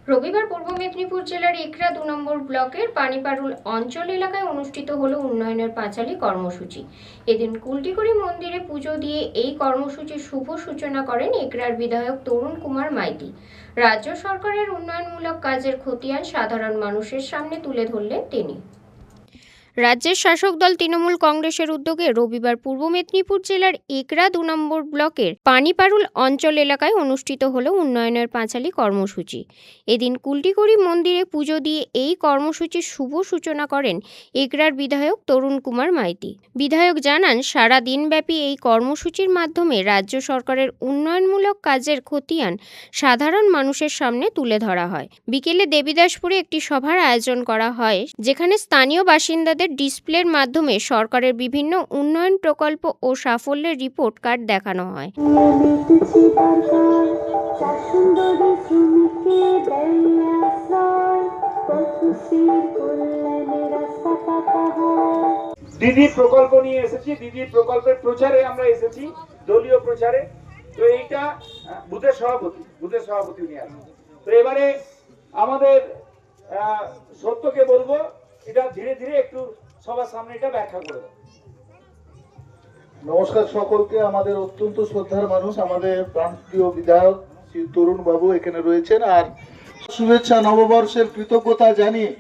রবিবার পূর্ব মেদিনীপুর জেলার একরা ২ নম্বর ব্লকের পানিপারুল অঞ্চল এলাকায় অনুষ্ঠিত হলো উন্নয়নের পাঁচালী কর্মসূচি। এদিন কুলটিকুড়ি মন্দিরে পুজো দিয়ে এই কর্মসূচির শুভ সূচনা করেন একরার বিধায়ক তরুণ কুমার মাইতি। রাজ্য সরকারের উন্নয়নমূলক কাজের খতিয়ান সাধারণ মানুষের সামনে তুলে ধরলেন তিনি। রাজ্যের শাসক দল তৃণমূল কংগ্রেসের উদ্যোগে রবিবার পূর্ব মেদিনীপুর জেলার একরা ২ নম্বর ব্লকের পানিপারুল অঞ্চল এলাকায় অনুষ্ঠিত হল উন্নয়নের পাঁচালী কর্মসূচি। এদিন কুলটিকুড়ি মন্দিরে পুজো দিয়ে এই কর্মসূচির শুভ সূচনা করেন একরার বিধায়ক তরুণ কুমার মাইতি। বিধায়ক জানান, সারা দিনব্যাপী এই কর্মসূচির মাধ্যমে রাজ্য সরকারের উন্নয়নমূলক কাজের খতিয়ান সাধারণ মানুষের সামনে তুলে ধরা হয়। বিকেলে দেবীদাসপুরে একটি সভার আয়োজন করা হয়, যেখানে স্থানীয় বাসিন্দাদের ডিসপ্লের মাধ্যমে সরকারের বিভিন্ন উন্নয়ন প্রকল্প ও সাফল্যের রিপোর্ট কার্ড দেখানো হয়। দিদি প্রকল্প নিয়ে এসেছি, দিদি প্রকল্পের প্রচারে আমরা এসেছি, দলীয় প্রচারে। তো এইটা বুথের সভাপতি নিয়ে আসছে। তো এবারে আমাদের সত্যকে বলবো, এটা ধীরে ধীরে একটু সবার সামনে এটা ব্যাখ্যা করে দেবো। নমস্কার সকলকে। আমাদের অত্যন্ত শ্রদ্ধার মানুষ, আমাদের প্রান্তীয় বিধায়ক শ্রী তরুণ বাবু এখানে রয়েছেন। আর শুভেচ্ছা নববর্ষের কৃতজ্ঞতা জানিয়ে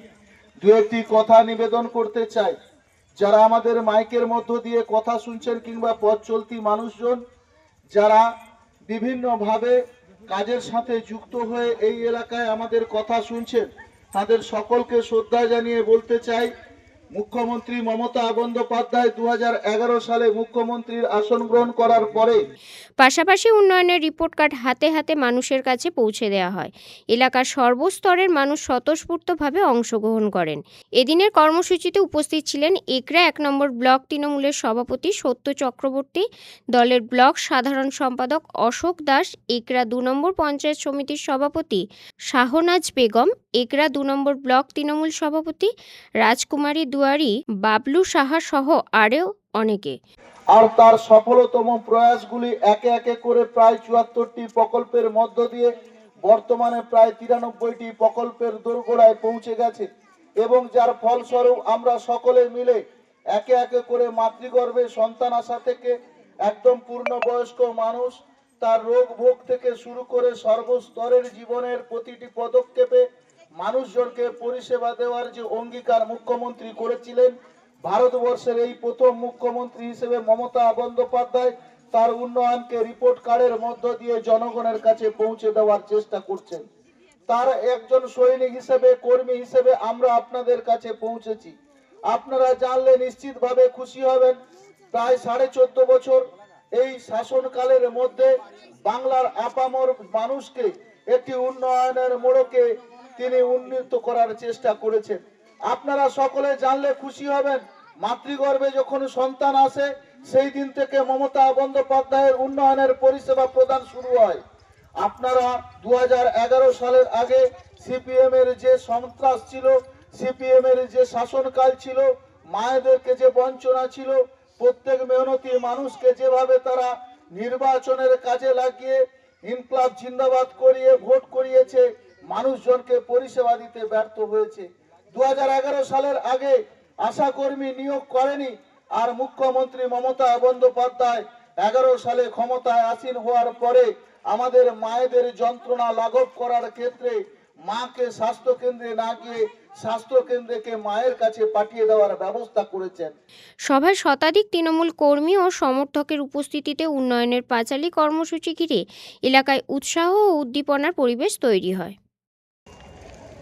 দু একটি কথা নিবেদন করতে চাই। যারা আমাদের মাইকের মধ্য দিয়ে কথা শুনছেন কিংবা পথ চলতি মানুষজন যারা বিভিন্নভাবে কাজের সাথে যুক্ত হয়ে এই এলাকায় আমাদের কথা শুনছেন, তাদের সকলকে শ্রদ্ধা জানিয়ে বলতে চাই, মুখ্যমন্ত্রী মমতা বন্দ্যোপাধ্যায় 2011 সালে মুখ্যমন্ত্রীর আসন গ্রহণ করার পরে পাশাপাশি উন্নয়নের রিপোর্ট কার্ড হাতে হাতে মানুষের কাছে পৌঁছে দেওয়া হয়। এলাকার সর্বস্তরের মানুষ স্বতঃস্ফূর্তভাবে অংশগ্রহণ করেন। এদিনের কর্মসূচিতে উপস্থিত ছিলেন একরা 1 নম্বর ব্লক তৃণমূলের সভাপতি সত্য চক্রবর্তী, দলের ব্লক সাধারণ সম্পাদক অশোক দাস, একরা 2 নম্বর পঞ্চায়েত সমিতির সভাপতি শাহনাজ বেগম, একরা 2 নম্বর ব্লক তৃণমূল সভাপতি রাজকুমারী দুয়ারি, বাবলু সাহা সহ আরও অনেকে। আর তার সফলতম প্রয়াসগুলি একে একে করে প্রায় 74টি প্রকল্পের মধ্য দিয়ে বর্তমানে প্রায় 93টি প্রকল্পের দোরগোড়ায় পৌঁছে গেছে, এবং যার ফলস্বরূপ আমরা সকলে মিলে একে একে করে মাতৃগর্ভে সন্তান আসা থেকে একদম পূর্ণবয়স্ক মানুষ, তার রোগ ভোগ থেকে শুরু করে সর্বস্তরের জীবনের প্রতিটি পদক্ষেপে মানুষজনকে পরিষেবা দেওয়ার যে অঙ্গীকার মুখ্যমন্ত্রী করেছিলেন, ভারতবর্ষের এই প্রথম মুখ্যমন্ত্রী হিসেবে মমতা বন্দ্যোপাধ্যায় তার উন্নয়নকে রিপোর্ট কার্ডের মধ্য দিয়ে জনগণের কাছে পৌঁছে দেওয়ার চেষ্টা করছেন। তার একজন সৈনিক হিসেবে, কর্মী হিসেবে আমরা আপনাদের কাছে পৌঁছেছি। আপনারা জানলে নিশ্চিতভাবে খুশি হবেন, প্রায় 14.5 বছর এই শাসনকালের মধ্যে বাংলার আপামর মানুষকে একটি উন্নয়নের মোড়কে তিনি উন্নীত করার চেষ্টা করেছেন। আপনারা সকলে জানলে খুশি হবেন, মাতৃগর্ভে যখন সন্তান আসে সেই দিন থেকে মমতা বন্দ্যোপাধ্যায়ের উন্নয়নের পরিষেবা প্রদান শুরু হয়। আপনারা 2011 সালের আগে সিপিএম এর যে সন্ত্রাস ছিল, সিপিএম এর যে শাসনকাল ছিল, মায়েদেরকে যে বঞ্চনা ছিল, প্রত্যেক মেহনতি মানুষকে যেভাবে তারা নির্বাচনের কাজে লাগিয়ে ইনকলাব জিন্দাবাদ করিয়ে ভোট করিয়েছে, মানুষজনকে পরিষেবা দিতে ব্যর্থ হয়েছে। 2011 সালের আগে আশাকর্মী নিয়োগ করেনি, আর মুখ্যমন্ত্রী মমতা বন্দ্যোপাধ্যায় 11 সালে ক্ষমতায় আসীন হওয়ার পরে আমাদের মায়েদের যন্ত্রণা লাঘব করার ক্ষেত্রে মাকে স্বাস্থ্য কেন্দ্রে না গিয়ে স্বাস্থ্য কেন্দ্রকে মায়ের কাছে পাঠিয়ে দেওয়ার ব্যবস্থা করেছেন। সভায় শতাধিক তৃণমূল কর্মী ও সমর্থকের উপস্থিতিতে উন্নয়নের পাঁচালী কর্মসূচি ঘিরে এলাকায় উৎসাহ ও উদ্দীপনার পরিবেশ তৈরি হয়।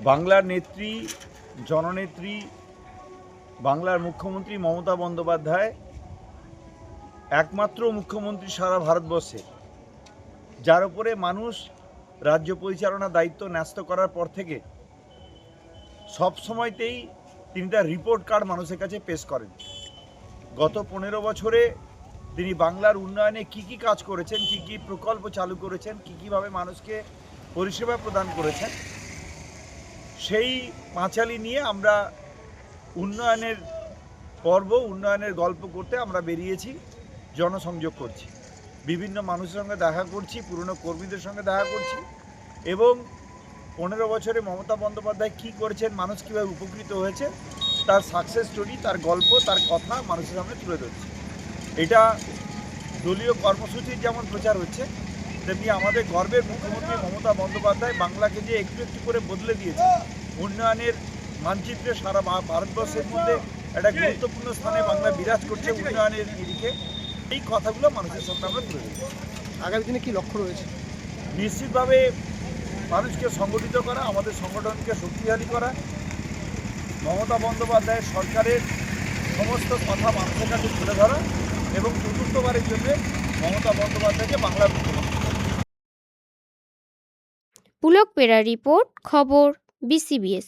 বাংলার নেত্রী, জননেত্রী, বাংলার মুখ্যমন্ত্রী মমতা বন্দ্যোপাধ্যায় একমাত্র মুখ্যমন্ত্রী সারা ভারতবর্ষে, যার উপরে মানুষ রাজ্য পরিচালনার দায়িত্ব ন্যস্ত করার পর থেকে সব সময়তেই তিনি তার রিপোর্ট কার্ড মানুষের কাছে পেশ করেন। গত 15 বছরে তিনি বাংলার উন্নয়নে কি কি কাজ করেছেন, কি কি প্রকল্প চালু করেছেন, কিভাবে মানুষকে পরিষেবা প্রদান করেছেন, সেই পাঁচালী নিয়ে আমরা উন্নয়নের পর্ব, উন্নয়নের গল্প করতে আমরা বেরিয়েছি, জনসংযোগ করছি, বিভিন্ন মানুষের সঙ্গে দেখা করছি, পুরনো কর্মীদের সঙ্গে দেখা করছি, এবং 15 বছরে মমতা বন্দ্যোপাধ্যায় কী করেছেন, মানুষ কীভাবে উপকৃত হয়েছে, তার সাকসেস স্টোরি, তার গল্প, তার কথা মানুষের সামনে তুলে ধরছে। এটা দলীয় কর্মসূচির যেমন প্রচার হচ্ছে, তেমনি আমাদের গর্বের মুখ্যমন্ত্রী মমতা বন্দ্যোপাধ্যায় বাংলাকে যে একটু একটু করে বদলে দিয়েছে, উন্নয়নের মানচিত্রে সারা ভারতবর্ষের মধ্যে একটা গুরুত্বপূর্ণ স্থানে বাংলা বিরাজ করছে উন্নয়নের নিরিখে, এই কথাগুলো মানুষের সামনে আমরা তুলে ধরছি। আগামী দিনে কি লক্ষ্য রয়েছে? নিশ্চিতভাবে মানুষকে সংগঠিত করা, আমাদের সংগঠনকে শক্তিশালী করা, মমতা বন্দ্যোপাধ্যায়ের সরকারের সমস্ত কথা মানুষের কাছে তুলে ধরা এবং চতুর্থবারের জন্য মমতা বন্দ্যোপাধ্যায়কে বাংলার মুখ্যমন্ত্রী। পুলক পেরা রিপোর্ট, খবর BCBS।